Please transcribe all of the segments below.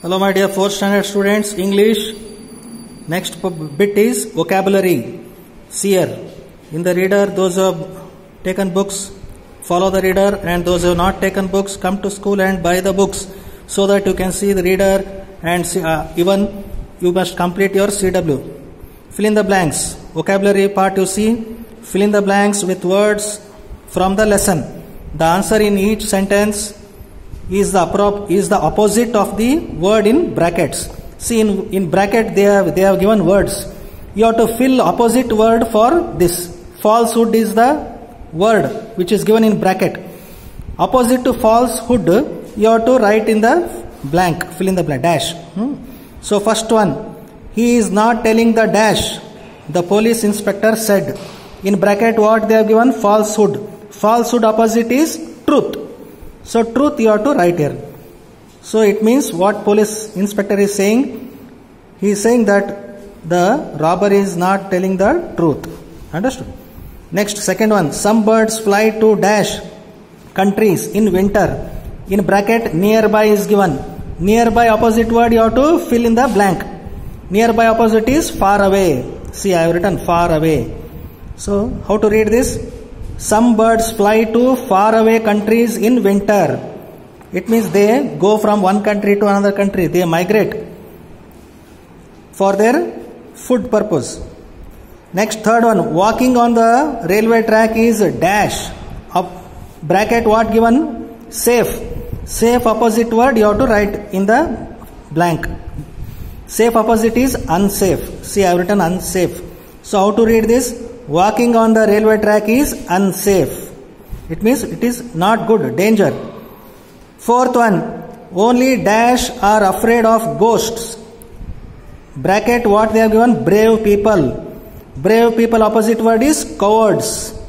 Hello my dear 4th standard students, English. Next bit is vocabulary. See here. In the reader, those who have taken books, follow the reader, and those who have not taken books, come to school and buy the books so that you can see the reader and see, even you must complete your CW. Fill in the blanks. Vocabulary part you see. Fill in the blanks with words from the lesson. The answer in each sentence is the opposite of the word in brackets. See in bracket they have given words. You have to fill opposite word for this. Falsehood is the word which is given in bracket. Opposite to falsehood you have to write in the blank. Fill in the blank. Dash. So first one. He is not telling the dash. The police inspector said. In bracket what they have given? Falsehood. Falsehood opposite is truth. So truth you have to write here. So it means what police inspector is saying? He is saying that the robber is not telling the truth. Understood? Next, second one. Some birds fly to dash countries in winter. In bracket nearby is given. Nearby opposite word you have to fill in the blank. Nearby opposite is far away. See, I have written far away. So how to read this? Some birds fly to faraway countries in winter. It means they go from one country to another country. They migrate for their food purpose. Next, third one. Walking on the railway track is dash. Bracket what given? Safe. Safe opposite word you have to write in the blank. Safe opposite is unsafe. See, I have written unsafe. So how to read this? Walking on the railway track is unsafe. It means it is not good, danger. Fourth one, only dash are afraid of ghosts. Bracket what they have given? Brave people. Brave people opposite word is cowards.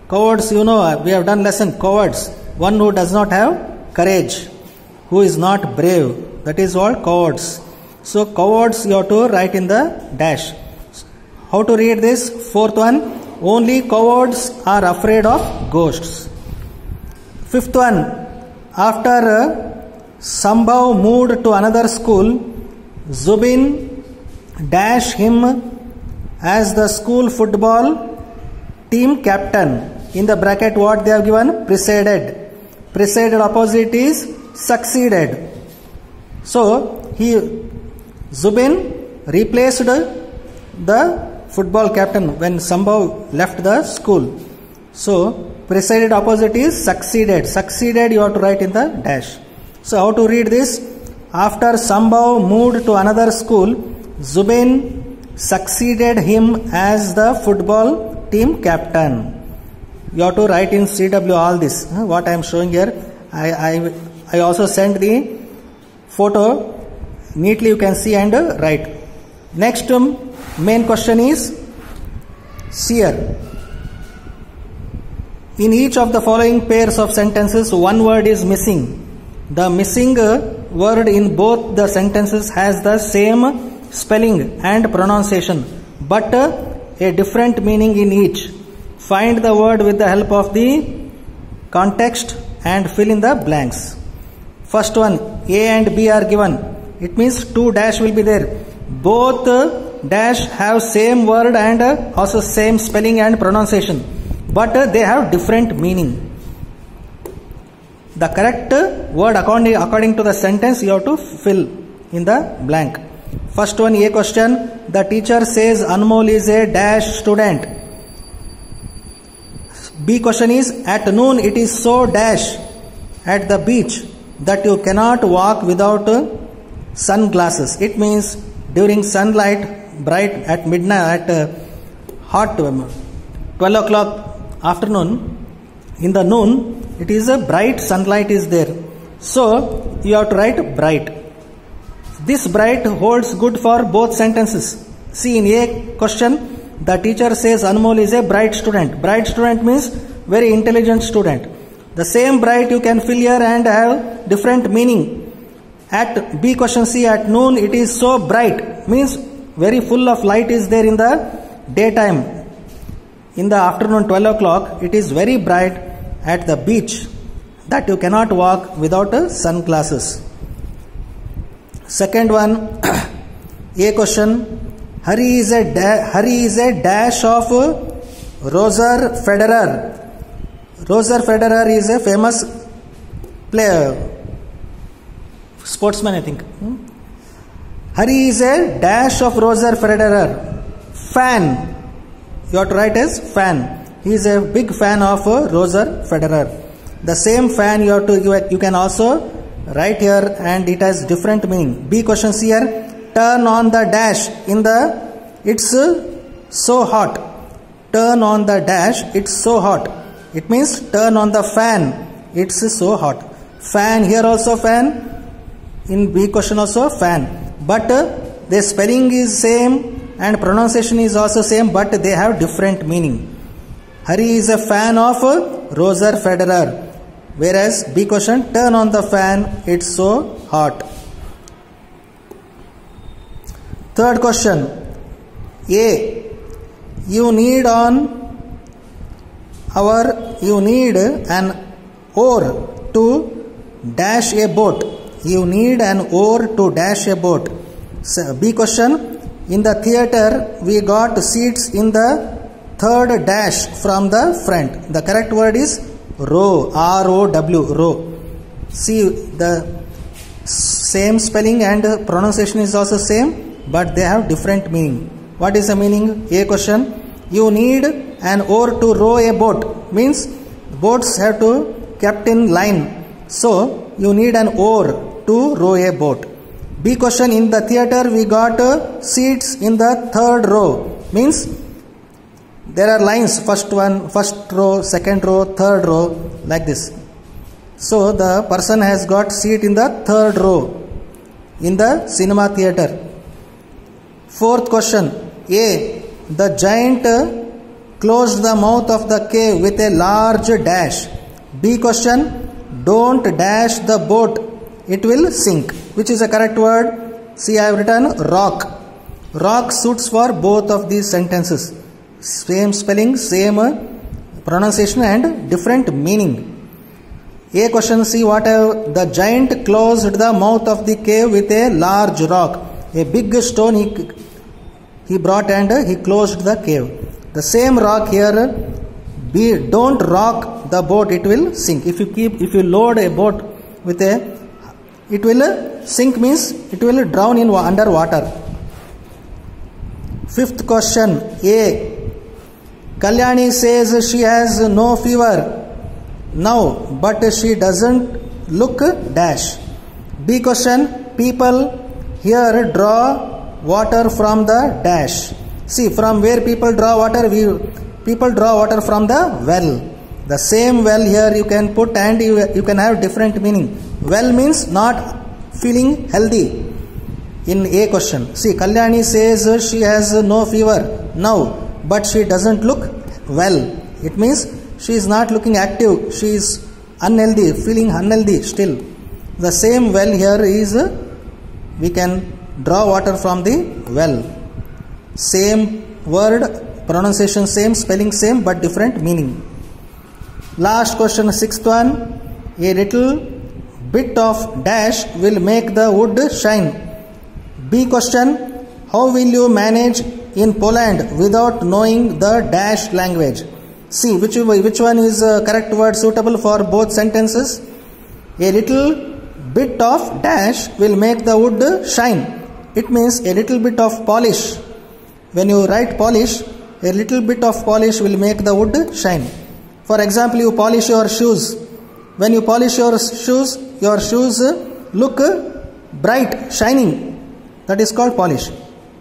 Cowards, you know, we have done lesson, cowards. One who does not have courage, who is not brave. That is all cowards. So cowards you have to write in the dash. How to read this? Fourth one. Only cowards are afraid of ghosts. Fifth one. After Sambhav moved to another school, Zubin dashed him as the school football team captain. In the bracket what they have given? Preceded. Preceded opposite is succeeded. So Zubin replaced the football captain when Sambhav left the school. So preceded opposite is succeeded. Succeeded you have to write in the dash. So how to read this? After Sambhav moved to another school, Zubin succeeded him as the football team captain. You have to write in CW all this. What I am showing here. I also sent the photo. Neatly you can see and write. Next main question is, see here. In each of the following pairs of sentences, one word is missing. The missing word in both the sentences has the same spelling and pronunciation, but a different meaning in each. Find the word with the help of the context and fill in the blanks. First one, A and B are given. It means two dash will be there. Both dash have same word and also same spelling and pronunciation, but they have different meaning. The correct word according to the sentence you have to fill in the blank. First one, A question. The teacher says Anmol is a dash student. B question is, at noon it is so dash at the beach that you cannot walk without sunglasses. It means during sunlight, bright at midnight, at hot 12 o'clock afternoon, in the noon, it is a bright sunlight is there. So you have to write bright. This bright holds good for both sentences. See in A question, the teacher says Anmol is a bright student. Bright student means very intelligent student. The same bright you can fill here and have different meaning. At B question, see, at noon it is so bright means very full of light is there in the daytime. In the afternoon 12 o'clock it is very bright at the beach that you cannot walk without sunglasses. Second one, A question. Hari is a dash of Roger Federer. Roger Federer is a famous player, sportsman, I think. Hari is a dash of Roger Federer. Fan. You have to write as fan. He is a big fan of Roger Federer. The same fan you can also write here, and it has different meaning. B questions here. Turn on the dash in the it's so hot. Turn on the dash, it's so hot. It means turn on the fan, it's so hot. Fan, here also fan. In B question also fan. But the spelling is same and pronunciation is also same, but they have different meaning. Hari is a fan of Roger Federer. Whereas B question, turn on the fan, it's so hot. Third question. A. You need an oar to dash a boat. You need an oar to dash a boat. So, B question. In the theater, we got seats in the third dash from the front. The correct word is row. R-O-W. Row. See, the same spelling and pronunciation is also same, but they have different meaning. What is the meaning? A question. You need an oar to row a boat. Means boats have to kept in line. So you need an oar to row a boat. B question. In the theater we got seats in the third row. Means there are lines. First row, second row, third row, like this. So the person has got seat in the third row in the cinema theater. Fourth question. A. The giant closed the mouth of the cave with a large dash. B question. Don't dash the boat, it will sink. Which is the correct word? See, I have written rock. Rock suits for both of these sentences. Same spelling, same pronunciation and different meaning. A question. See what the giant closed the mouth of the cave with a large rock. A big stone he brought and he closed the cave. The same rock here. B. Don't rock the boat, it will sink. If you load a boat with it will sink, means it will drown in under water. Fifth question. A. Kalyani says she has no fever now, but she doesn't look dash. B question. People here draw water from the dash. See, from where people draw water? People draw water from the well. The same well here you can put and you can have different meaning. Well means not feeling healthy in A question. See, Kalyani says she has no fever now, but she doesn't look well. It means she is not looking active. She is unhealthy, feeling unhealthy still. The same well here is we can draw water from the well. Same word, pronunciation same, spelling same, but different meaning. Last question, sixth one. A little bit of dash will make the wood shine. B question. How will you manage in Poland without knowing the dash language? See, which one is correct word suitable for both sentences? A little bit of dash will make the wood shine. It means a little bit of polish. When you write polish, a little bit of polish will make the wood shine. For example, you polish your shoes. When you polish your shoes look bright, shining. That is called polish.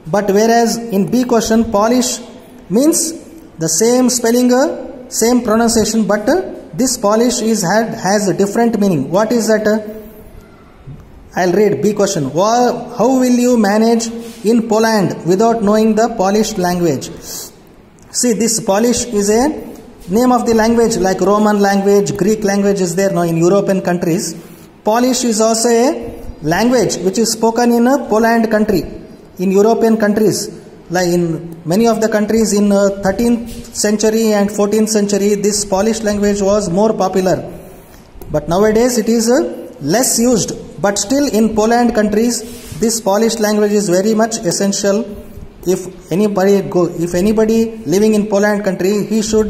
But whereas in B question, polish means the same spelling, same pronunciation, but this polish has a different meaning. What is that? I'll read B question. How will you manage in Poland without knowing the Polish language? See, this Polish is a name of the language, like Roman language, Greek language is there now in European countries. Polish is also a language which is spoken in a Poland country, in European countries. Like in many of the countries in 13th century and 14th century, this Polish language was more popular. But nowadays it is less used but still in Poland countries, this Polish language is very much essential. If anybody living in Poland country, he should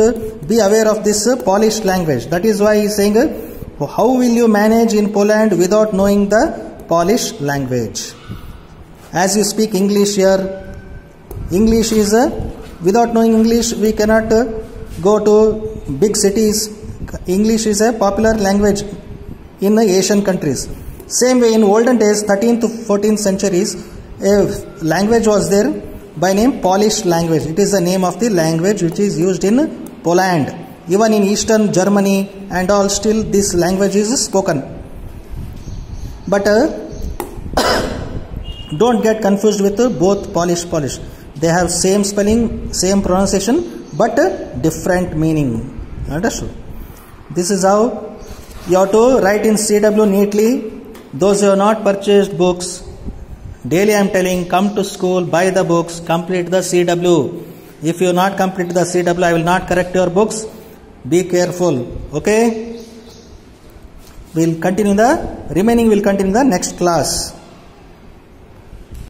be aware of this Polish language. That is why he is saying, how will you manage in Poland without knowing the Polish language? As you speak English here, English is without knowing English, we cannot go to big cities. English is a popular language in the Asian countries. Same way in olden days, 13th to 14th centuries, a language was there by name Polish language. It is the name of the language which is used in Poland. Even in Eastern Germany and all, still this language is spoken. But don't get confused with both Polish. They have same spelling, same pronunciation, but different meaning. Understood? This is how you have to write in CW neatly. Those who have not purchased books, daily I am telling, come to school, buy the books, complete the CW. If you have not completed the CW, I will not correct your books. Be careful. Okay? We'll continue the remaining. Will continue the next class.